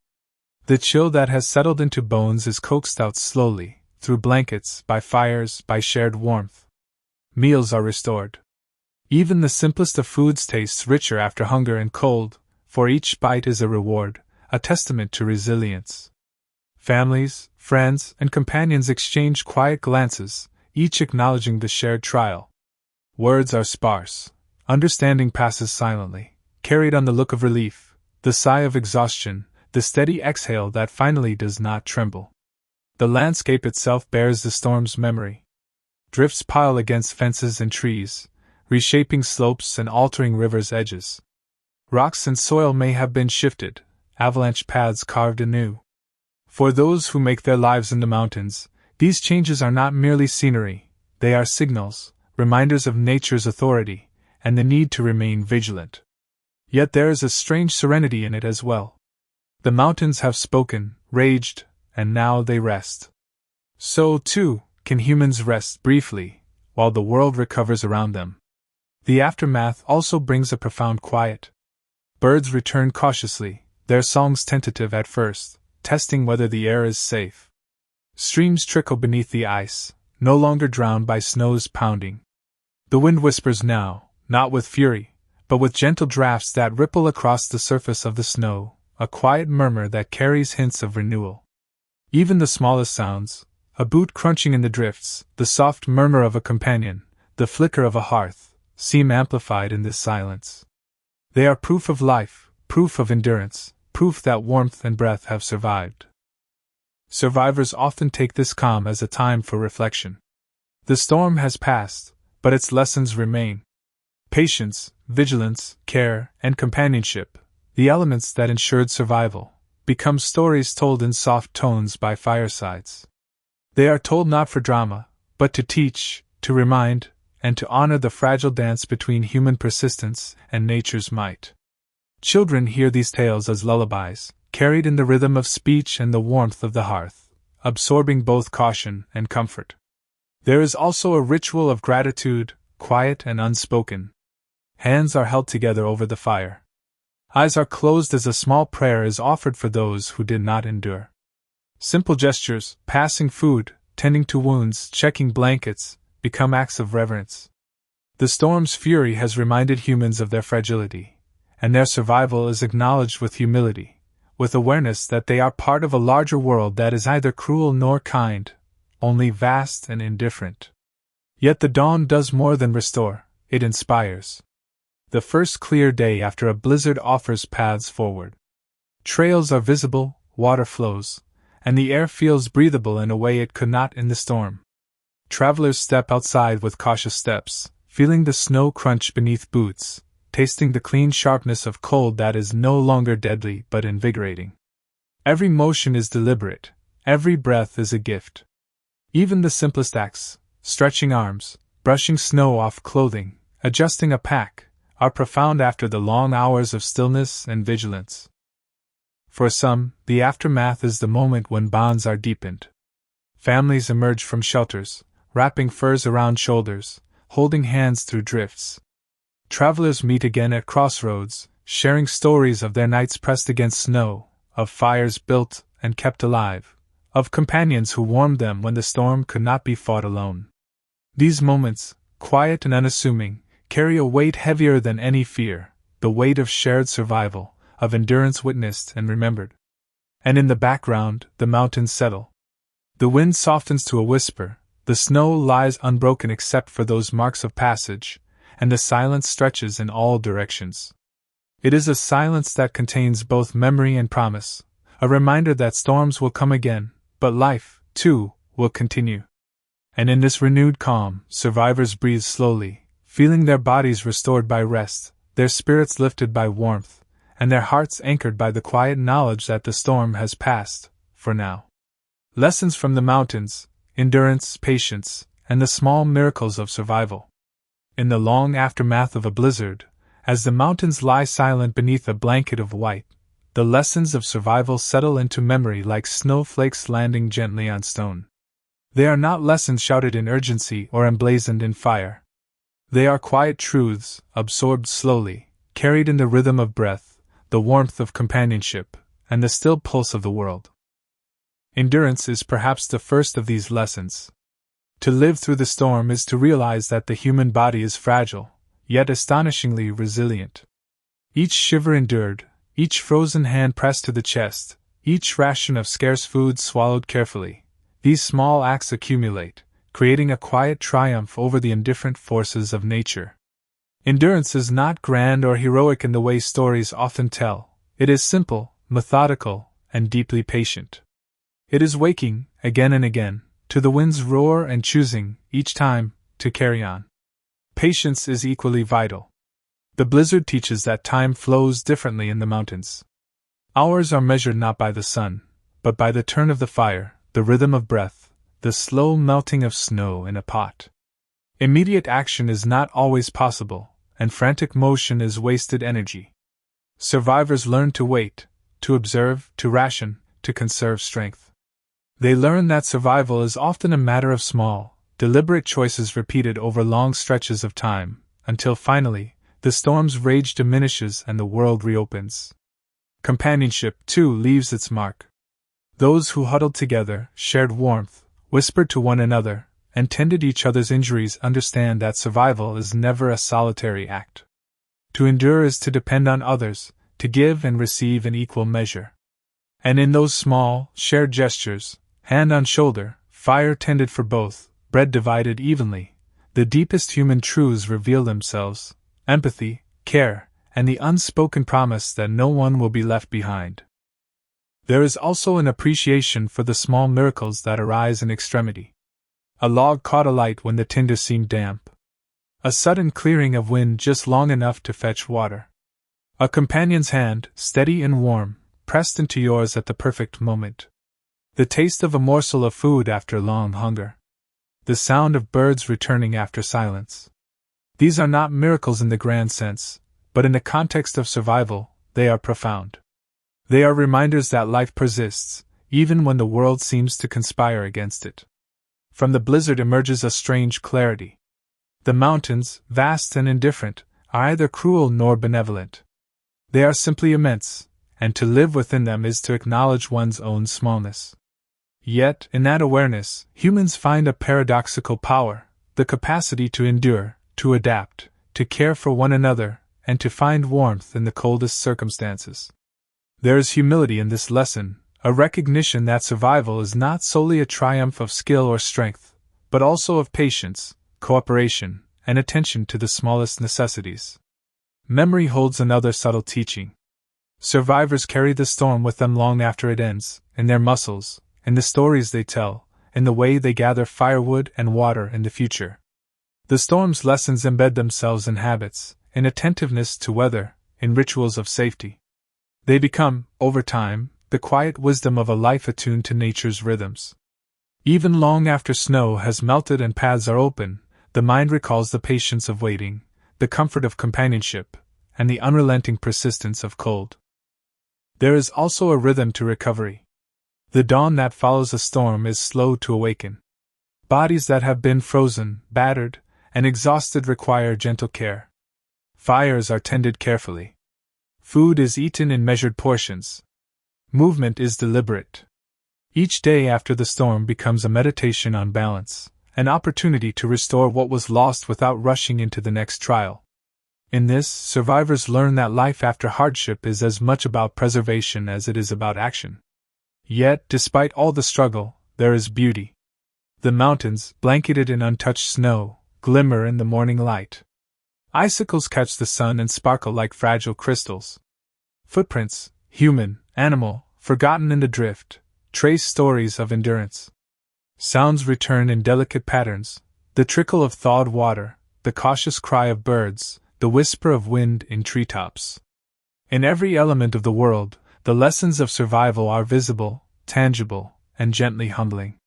The chill that has settled into bones is coaxed out slowly, through blankets, by fires, by shared warmth. Meals are restored. Even the simplest of foods tastes richer after hunger and cold, for each bite is a reward, a testament to resilience. Families, friends, and companions exchange quiet glances, each acknowledging the shared trial. Words are sparse, Understanding passes silently, carried on the look of relief, the sigh of exhaustion, the steady exhale that finally does not tremble. The landscape itself bears the storm's memory. Drifts pile against fences and trees, reshaping slopes and altering rivers' edges. Rocks and soil may have been shifted, avalanche paths carved anew. For those who make their lives in the mountains, these changes are not merely scenery, they are signals, reminders of nature's authority, and the need to remain vigilant. Yet there is a strange serenity in it as well. The mountains have spoken, raged, and now they rest. So, too, can humans rest briefly, while the world recovers around them. The aftermath also brings a profound quiet. Birds return cautiously, their songs tentative at first, testing whether the air is safe. Streams trickle beneath the ice, no longer drowned by snow's pounding. The wind whispers now, not with fury, but with gentle drafts that ripple across the surface of the snow, a quiet murmur that carries hints of renewal. Even the smallest sounds, a boot crunching in the drifts, the soft murmur of a companion, the flicker of a hearth, seem amplified in this silence. They are proof of life, proof of endurance, proof that warmth and breath have survived. Survivors often take this calm as a time for reflection. The storm has passed, but its lessons remain. Patience, vigilance, care, and companionship, the elements that ensured survival, become stories told in soft tones by firesides. They are told not for drama, but to teach, to remind, and to honor the fragile dance between human persistence and nature's might. Children hear these tales as lullabies, carried in the rhythm of speech and the warmth of the hearth, absorbing both caution and comfort. There is also a ritual of gratitude, quiet and unspoken. Hands are held together over the fire. Eyes are closed as a small prayer is offered for those who did not endure. Simple gestures, passing food, tending to wounds, checking blankets, become acts of reverence. The storm's fury has reminded humans of their fragility, and their survival is acknowledged with humility, with awareness that they are part of a larger world that is neither cruel nor kind, only vast and indifferent. Yet the dawn does more than restore, it inspires. The first clear day after a blizzard offers paths forward. Trails are visible, water flows, and the air feels breathable in a way it could not in the storm. Travelers step outside with cautious steps, feeling the snow crunch beneath boots, tasting the clean sharpness of cold that is no longer deadly but invigorating. Every motion is deliberate, every breath is a gift. Even the simplest acts, stretching arms, brushing snow off clothing, adjusting a pack, are profound after the long hours of stillness and vigilance. For some, the aftermath is the moment when bonds are deepened. Families emerge from shelters, wrapping furs around shoulders, holding hands through drifts. Travelers meet again at crossroads, sharing stories of their nights pressed against snow, of fires built and kept alive, of companions who warmed them when the storm could not be fought alone. These moments, quiet and unassuming, carry a weight heavier than any fear, the weight of shared survival, of endurance witnessed and remembered. And in the background, the mountains settle. The wind softens to a whisper, the snow lies unbroken except for those marks of passage, and the silence stretches in all directions. It is a silence that contains both memory and promise, a reminder that storms will come again, but life, too, will continue. And in this renewed calm, survivors breathe slowly, feeling their bodies restored by rest, their spirits lifted by warmth, and their hearts anchored by the quiet knowledge that the storm has passed, for now. Lessons from the mountains, endurance, patience, and the small miracles of survival. In the long aftermath of a blizzard, as the mountains lie silent beneath a blanket of white, the lessons of survival settle into memory like snowflakes landing gently on stone. They are not lessons shouted in urgency or emblazoned in fire. They are quiet truths, absorbed slowly, carried in the rhythm of breath, the warmth of companionship, and the still pulse of the world. Endurance is perhaps the first of these lessons. To live through the storm is to realize that the human body is fragile, yet astonishingly resilient. Each shiver endured, each frozen hand pressed to the chest, each ration of scarce food swallowed carefully, these small acts accumulate, creating a quiet triumph over the indifferent forces of nature. Endurance is not grand or heroic in the way stories often tell. It is simple, methodical, and deeply patient. It is waking, again and again, to the wind's roar and choosing, each time, to carry on. Patience is equally vital. The blizzard teaches that time flows differently in the mountains. Hours are measured not by the sun, but by the turn of the fire, the rhythm of breath, the slow melting of snow in a pot. Immediate action is not always possible, and frantic motion is wasted energy. Survivors learn to wait, to observe, to ration, to conserve strength. They learn that survival is often a matter of small, deliberate choices repeated over long stretches of time, until finally, the storm's rage diminishes and the world reopens. Companionship, too, leaves its mark. Those who huddled together, shared warmth, whispered to one another, and tended each other's injuries understand that survival is never a solitary act. To endure is to depend on others, to give and receive in equal measure. And in those small, shared gestures, hand on shoulder, fire tended for both, bread divided evenly, the deepest human truths reveal themselves: empathy, care, and the unspoken promise that no one will be left behind. There is also an appreciation for the small miracles that arise in extremity. A log caught alight when the tinder seemed damp. A sudden clearing of wind just long enough to fetch water. A companion's hand, steady and warm, pressed into yours at the perfect moment. The taste of a morsel of food after long hunger. The sound of birds returning after silence. These are not miracles in the grand sense, but in the context of survival, they are profound. They are reminders that life persists, even when the world seems to conspire against it. From the blizzard emerges a strange clarity. The mountains, vast and indifferent, are neither cruel nor benevolent. They are simply immense, and to live within them is to acknowledge one's own smallness. Yet, in that awareness, humans find a paradoxical power, the capacity to endure, to adapt, to care for one another, and to find warmth in the coldest circumstances. There is humility in this lesson, a recognition that survival is not solely a triumph of skill or strength, but also of patience, cooperation, and attention to the smallest necessities. Memory holds another subtle teaching. Survivors carry the storm with them long after it ends, in their muscles, in the stories they tell, in the way they gather firewood and water in the future. The storm's lessons embed themselves in habits, in attentiveness to weather, in rituals of safety. They become, over time, the quiet wisdom of a life attuned to nature's rhythms. Even long after snow has melted and paths are open, the mind recalls the patience of waiting, the comfort of companionship, and the unrelenting persistence of cold. There is also a rhythm to recovery. The dawn that follows a storm is slow to awaken. Bodies that have been frozen, battered, and exhausted require gentle care. Fires are tended carefully. Food is eaten in measured portions. Movement is deliberate. Each day after the storm becomes a meditation on balance, an opportunity to restore what was lost without rushing into the next trial. In this, survivors learn that life after hardship is as much about preservation as it is about action. Yet, despite all the struggle, there is beauty. The mountains, blanketed in untouched snow, glimmer in the morning light. Icicles catch the sun and sparkle like fragile crystals. Footprints, human, animal, forgotten in the drift, trace stories of endurance. Sounds return in delicate patterns, the trickle of thawed water, the cautious cry of birds, the whisper of wind in treetops. In every element of the world, the lessons of survival are visible, tangible, and gently humbling.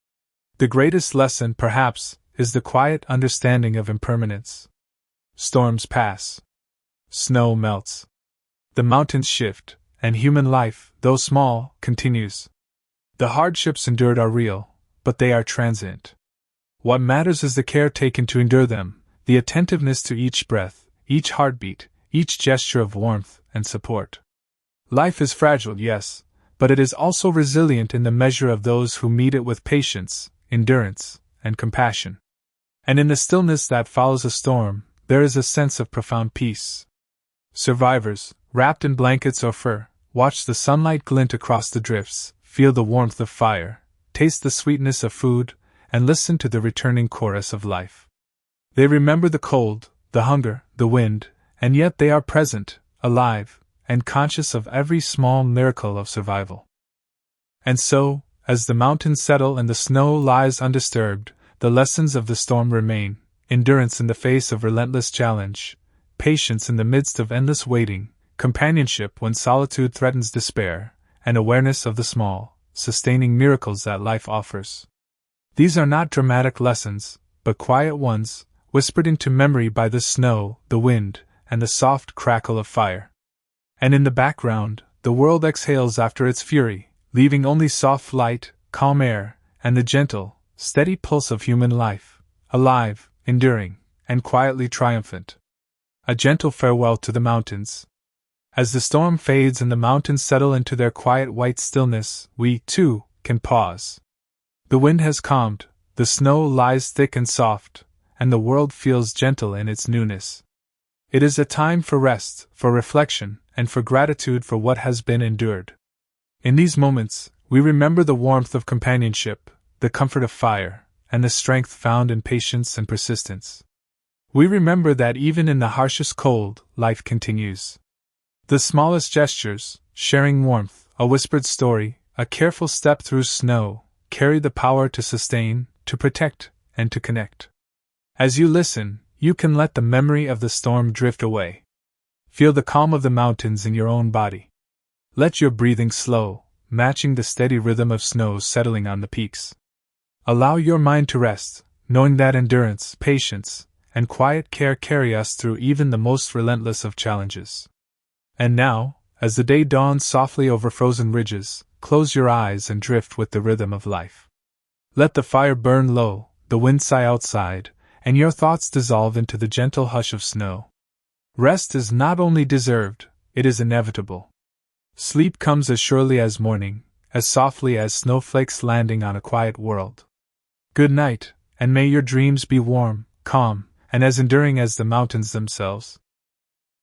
The greatest lesson, perhaps, is the quiet understanding of impermanence. Storms pass. Snow melts. The mountains shift, and human life, though small, continues. The hardships endured are real, but they are transient. What matters is the care taken to endure them, the attentiveness to each breath, each heartbeat, each gesture of warmth and support. Life is fragile, yes, but it is also resilient in the measure of those who meet it with patience, endurance, and compassion. And in the stillness that follows a storm, there is a sense of profound peace. Survivors, wrapped in blankets or fur, watch the sunlight glint across the drifts, feel the warmth of fire, taste the sweetness of food, and listen to the returning chorus of life. They remember the cold, the hunger, the wind, and yet they are present, alive, and conscious of every small miracle of survival. And so, as the mountains settle and the snow lies undisturbed, the lessons of the storm remain: endurance in the face of relentless challenge, patience in the midst of endless waiting, companionship when solitude threatens despair, and awareness of the small, sustaining miracles that life offers. These are not dramatic lessons, but quiet ones, whispered into memory by the snow, the wind, and the soft crackle of fire. And in the background, the world exhales after its fury, leaving only soft light, calm air, and the gentle, steady pulse of human life, alive, enduring, and quietly triumphant. A gentle farewell to the mountains. As the storm fades and the mountains settle into their quiet white stillness, we, too, can pause. The wind has calmed, the snow lies thick and soft, and the world feels gentle in its newness. It is a time for rest, for reflection, and for gratitude for what has been endured. In these moments, we remember the warmth of companionship, the comfort of fire, and the strength found in patience and persistence. We remember that even in the harshest cold, life continues. The smallest gestures, sharing warmth, a whispered story, a careful step through snow, carry the power to sustain, to protect, and to connect. As you listen, you can let the memory of the storm drift away. Feel the calm of the mountains in your own body. Let your breathing slow, matching the steady rhythm of snow settling on the peaks. Allow your mind to rest, knowing that endurance, patience, and quiet care carry us through even the most relentless of challenges. And now, as the day dawns softly over frozen ridges, close your eyes and drift with the rhythm of life. Let the fire burn low, the wind sigh outside, and your thoughts dissolve into the gentle hush of snow. Rest is not only deserved, it is inevitable. Sleep comes as surely as morning, as softly as snowflakes landing on a quiet world. Good night, and may your dreams be warm, calm, and as enduring as the mountains themselves.